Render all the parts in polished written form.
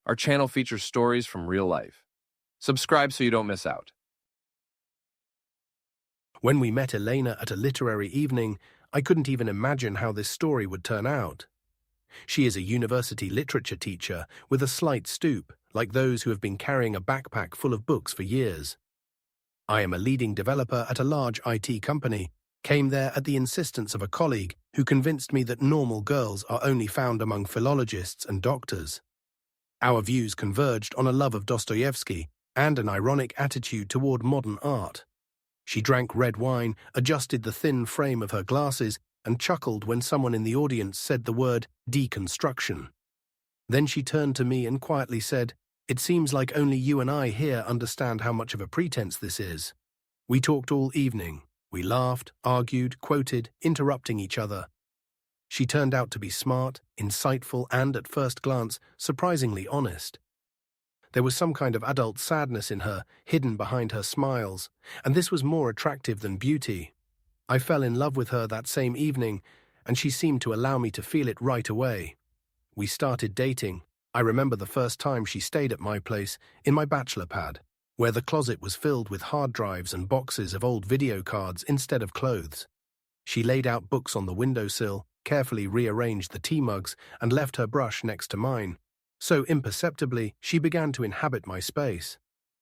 Our channel features stories from real life. Subscribe so you don't miss out. When we met Elena at a literary evening, I couldn't even imagine how this story would turn out. She is a university literature teacher with a slight stoop, like those who have been carrying a backpack full of books for years. I am a leading developer at a large IT company, came there at the insistence of a colleague who convinced me that normal girls are only found among philologists and doctors. Our views converged on a love of Dostoevsky and an ironic attitude toward modern art. She drank red wine, adjusted the thin frame of her glasses, and chuckled when someone in the audience said the word deconstruction. Then she turned to me and quietly said, "It seems like only you and I here understand how much of a pretense this is." We talked all evening. We laughed, argued, quoted, interrupting each other. She turned out to be smart, insightful, and, at first glance, surprisingly honest. There was some kind of adult sadness in her, hidden behind her smiles, and this was more attractive than beauty. I fell in love with her that same evening, and she seemed to allow me to feel it right away. We started dating. I remember the first time she stayed at my place, in my bachelor pad, where the closet was filled with hard drives and boxes of old video cards instead of clothes. She laid out books on the windowsill, carefully rearranged the tea mugs, and left her brush next to mine. So imperceptibly, she began to inhabit my space.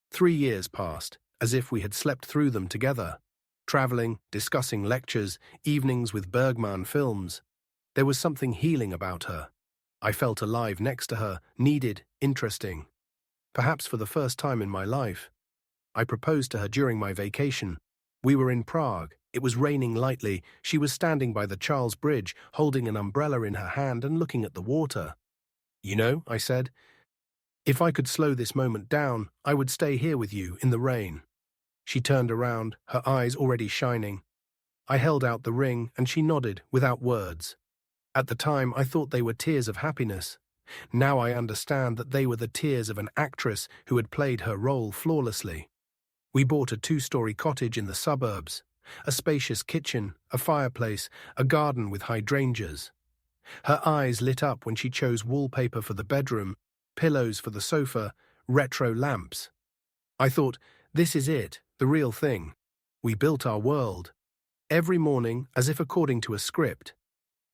3 years passed, as if we had slept through them together. Traveling, discussing lectures, evenings with Bergman films. There was something healing about her. I felt alive next to her, needed, interesting. Perhaps for the first time in my life. I proposed to her during my vacation. We were in Prague. It was raining lightly. She was standing by the Charles Bridge, holding an umbrella in her hand and looking at the water. "You know," I said, "if I could slow this moment down, I would stay here with you in the rain." She turned around, her eyes already shining. I held out the ring, and she nodded, without words. At the time, I thought they were tears of happiness. Now I understand that they were the tears of an actress who had played her role flawlessly. We bought a 2-story cottage in the suburbs, a spacious kitchen, a fireplace, a garden with hydrangeas. Her eyes lit up when she chose wallpaper for the bedroom, pillows for the sofa, retro lamps. I thought, this is it, the real thing. We built our world. Every morning, as if according to a script,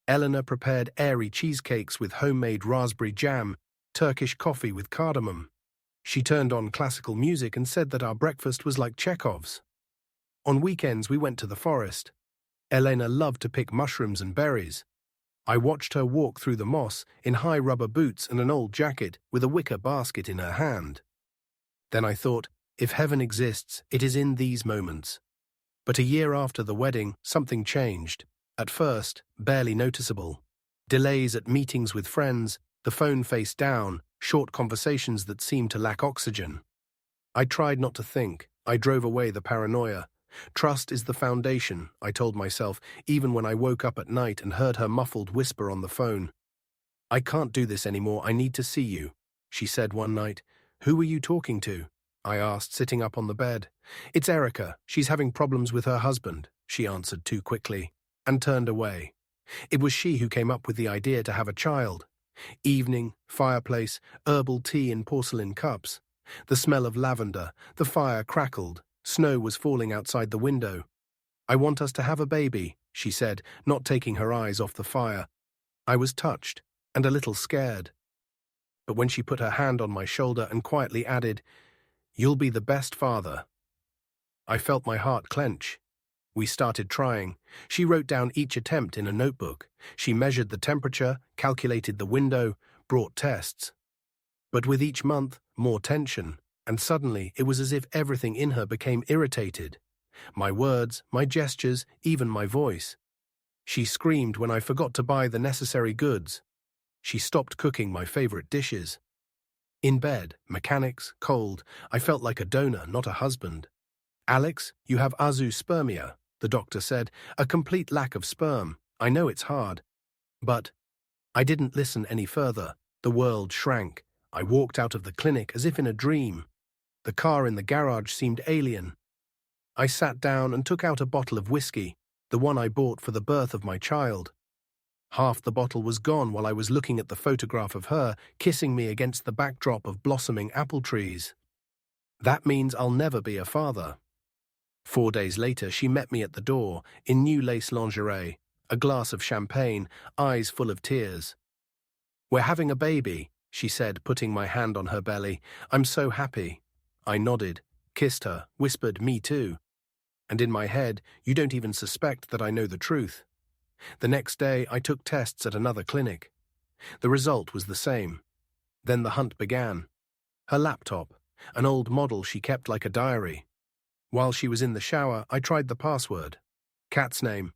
Eleanor prepared airy cheesecakes with homemade raspberry jam, Turkish coffee with cardamom. She turned on classical music and said that our breakfast was like Chekhov's. On weekends, we went to the forest. Elena loved to pick mushrooms and berries. I watched her walk through the moss in high rubber boots and an old jacket with a wicker basket in her hand. Then I thought, if heaven exists, it is in these moments. But a year after the wedding, something changed. At first, barely noticeable. Delays at meetings with friends, the phone face down, short conversations that seemed to lack oxygen. I tried not to think. I drove away the paranoia. Trust is the foundation, I told myself, even when I woke up at night and heard her muffled whisper on the phone. "I can't do this anymore, I need to see you," she said one night. "Who were you talking to?" I asked, sitting up on the bed. "It's Erica. She's having problems with her husband," she answered too quickly, and turned away. It was she who came up with the idea to have a child. Evening, fireplace, herbal tea in porcelain cups. The smell of lavender, the fire crackled. Snow was falling outside the window. "I want us to have a baby," she said, not taking her eyes off the fire. I was touched, and a little scared. But when she put her hand on my shoulder and quietly added, "You'll be the best father," I felt my heart clench. We started trying. She wrote down each attempt in a notebook. She measured the temperature, calculated the window, brought tests. But with each month, more tension. And suddenly, it was as if everything in her became irritated. My words, my gestures, even my voice. She screamed when I forgot to buy the necessary goods. She stopped cooking my favorite dishes. In bed, mechanics, cold, I felt like a donor, not a husband. "Alex, you have azoospermia," the doctor said, "a complete lack of sperm. I know it's hard." But I didn't listen any further. The world shrank. I walked out of the clinic as if in a dream. The car in the garage seemed alien. I sat down and took out a bottle of whiskey, the one I bought for the birth of my child. Half the bottle was gone while I was looking at the photograph of her kissing me against the backdrop of blossoming apple trees. That means I'll never be a father. 4 days later, she met me at the door, in new lace lingerie, a glass of champagne, eyes full of tears. "We're having a baby," she said, putting my hand on her belly. "I'm so happy." I nodded, kissed her, whispered, "Me too." And in my head, you don't even suspect that I know the truth. The next day, I took tests at another clinic. The result was the same. Then the hunt began. Her laptop, an old model she kept like a diary. While she was in the shower, I tried the password. Cat's name.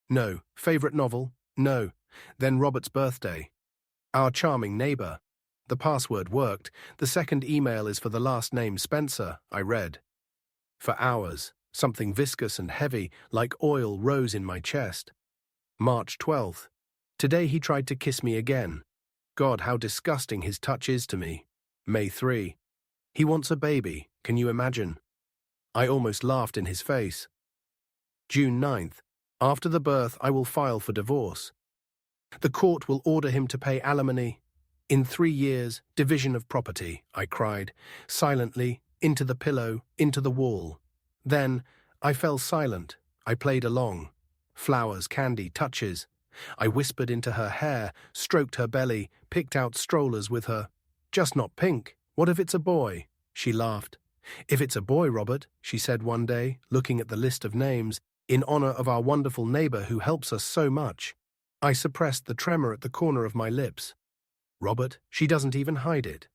No. Favorite novel? No. Then Robert's birthday. Our charming neighbor. The password worked. The second email is for the last name Spencer, I read. For hours, something viscous and heavy, like oil, rose in my chest. March 12th. Today he tried to kiss me again. God, how disgusting his touch is to me. May 3. He wants a baby, can you imagine? I almost laughed in his face. June 9th. After the birth, I will file for divorce. The court will order him to pay alimony. In 3 years, division of property, I cried, silently, into the pillow, into the wall. Then, I fell silent. I played along. Flowers, candy, touches. I whispered into her hair, stroked her belly, picked out strollers with her. Just not pink. What if it's a boy? She laughed. If it's a boy, Robert, she said one day, looking at the list of names, in honor of our wonderful neighbor who helps us so much. I suppressed the tremor at the corner of my lips. Robert, she doesn't even hide it.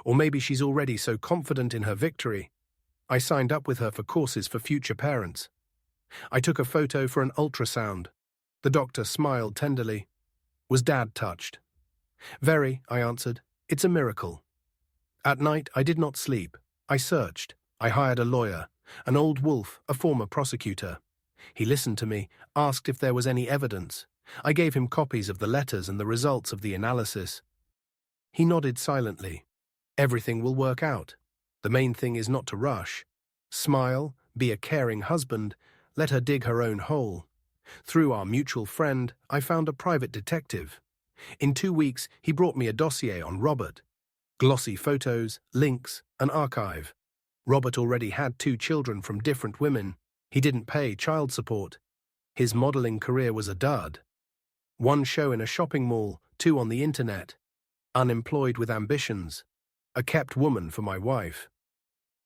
Or maybe she's already so confident in her victory. I signed up with her for courses for future parents. I took a photo for an ultrasound. The doctor smiled tenderly. Was Dad touched? Very, I answered. It's a miracle. At night, I did not sleep. I searched. I hired a lawyer, an old wolf, a former prosecutor. He listened to me, asked if there was any evidence. I gave him copies of the letters and the results of the analysis. He nodded silently. Everything will work out. The main thing is not to rush. Smile, be a caring husband, let her dig her own hole. Through our mutual friend, I found a private detective. In 2 weeks, he brought me a dossier on Robert. Glossy photos, links, an archive. Robert already had 2 children from different women. He didn't pay child support. His modeling career was a dud. 1 show in a shopping mall, 2 on the internet. Unemployed with ambitions. A kept woman for my wife.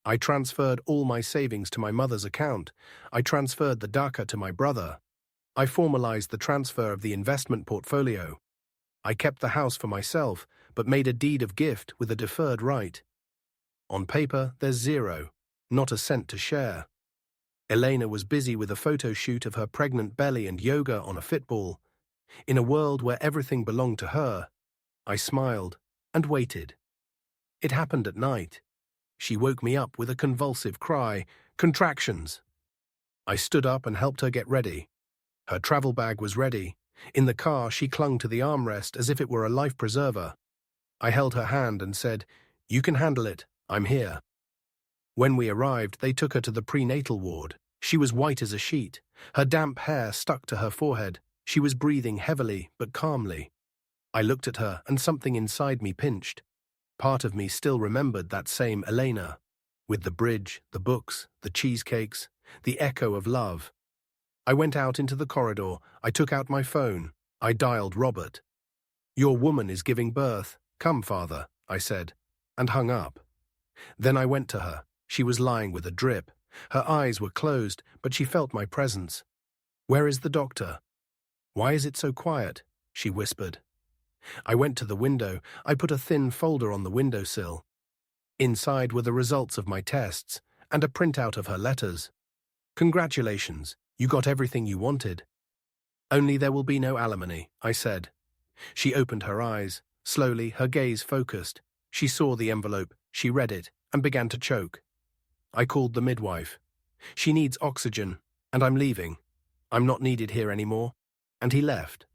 I transferred all my savings to my mother's account. I transferred the DACA to my brother. I formalized the transfer of the investment portfolio. I kept the house for myself, but made a deed of gift with a deferred right. On paper, there's 0, not a cent to share. Elena was busy with a photo shoot of her pregnant belly and yoga on a fitball. In a world where everything belonged to her, I smiled and waited. It happened at night. She woke me up with a convulsive cry, contractions. I stood up and helped her get ready. Her travel bag was ready. In the car, she clung to the armrest as if it were a life preserver. I held her hand and said, "You can handle it. I'm here." When we arrived, they took her to the prenatal ward. She was white as a sheet. Her damp hair stuck to her forehead. She was breathing heavily but calmly. I looked at her and something inside me pinched. Part of me still remembered that same Elena, with the bridge, the books, the cheesecakes, the echo of love. I went out into the corridor. I took out my phone. I dialed Robert. "Your woman is giving birth. Come, father," I said, and hung up. Then I went to her. She was lying with a drip. Her eyes were closed, but she felt my presence. "Where is the doctor?" "Why is it so quiet?" she whispered. I went to the window. I put a thin folder on the windowsill. Inside were the results of my tests and a printout of her letters. "Congratulations, you got everything you wanted." "Only there will be no alimony," I said. She opened her eyes. Slowly, her gaze focused. She saw the envelope, she read it, and began to choke. I called the midwife. "She needs oxygen, and I'm leaving. I'm not needed here anymore." And he left.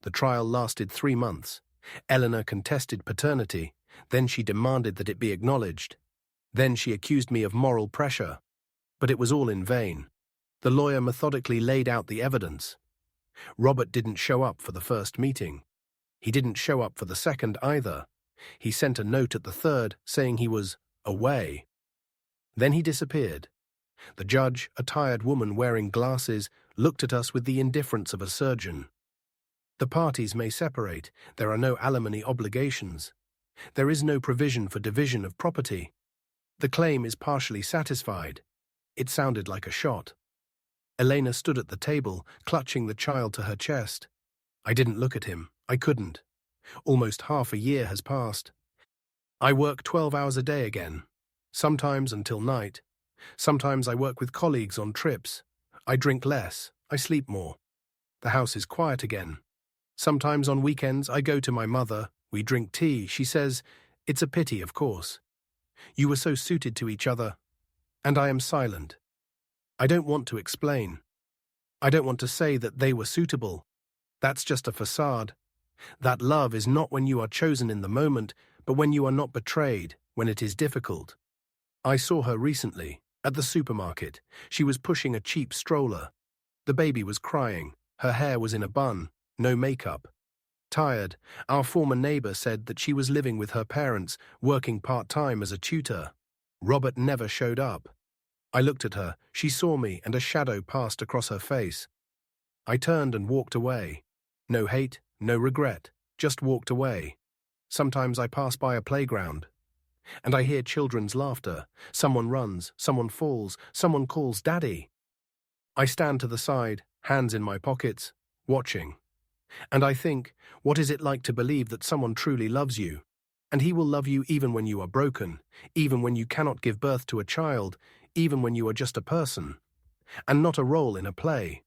The trial lasted 3 months. Eleanor contested paternity. Then she demanded that it be acknowledged. Then she accused me of moral pressure. But it was all in vain. The lawyer methodically laid out the evidence. Robert didn't show up for the first meeting. He didn't show up for the second either. He sent a note at the third saying he was away. Then he disappeared. The judge, a tired woman wearing glasses, looked at us with the indifference of a surgeon. The parties may separate. There are no alimony obligations. There is no provision for division of property. The claim is partially satisfied. It sounded like a shot. Elena stood at the table, clutching the child to her chest. I didn't look at him. I couldn't. Almost half a year has passed. I work 12 hours a day again, sometimes until night. Sometimes I work with colleagues on trips. I drink less. I sleep more. The house is quiet again. Sometimes on weekends I go to my mother. We drink tea. She says, "It's a pity, of course. You were so suited to each other." And I am silent. I don't want to explain. I don't want to say that they were suitable. That's just a facade. That love is not when you are chosen in the moment, but when you are not betrayed, when it is difficult. I saw her recently, at the supermarket. She was pushing a cheap stroller. The baby was crying. Her hair was in a bun, no makeup. Tired, our former neighbor said that she was living with her parents, working part-time as a tutor. Robert never showed up. I looked at her, she saw me, and a shadow passed across her face. I turned and walked away. No hate, no regret, just walked away. Sometimes I pass by a playground, and I hear children's laughter. Someone runs, someone falls, someone calls Daddy. I stand to the side, hands in my pockets, watching. And I think, what is it like to believe that someone truly loves you? And he will love you even when you are broken, even when you cannot give birth to a child, even when you are just a person, and not a role in a play.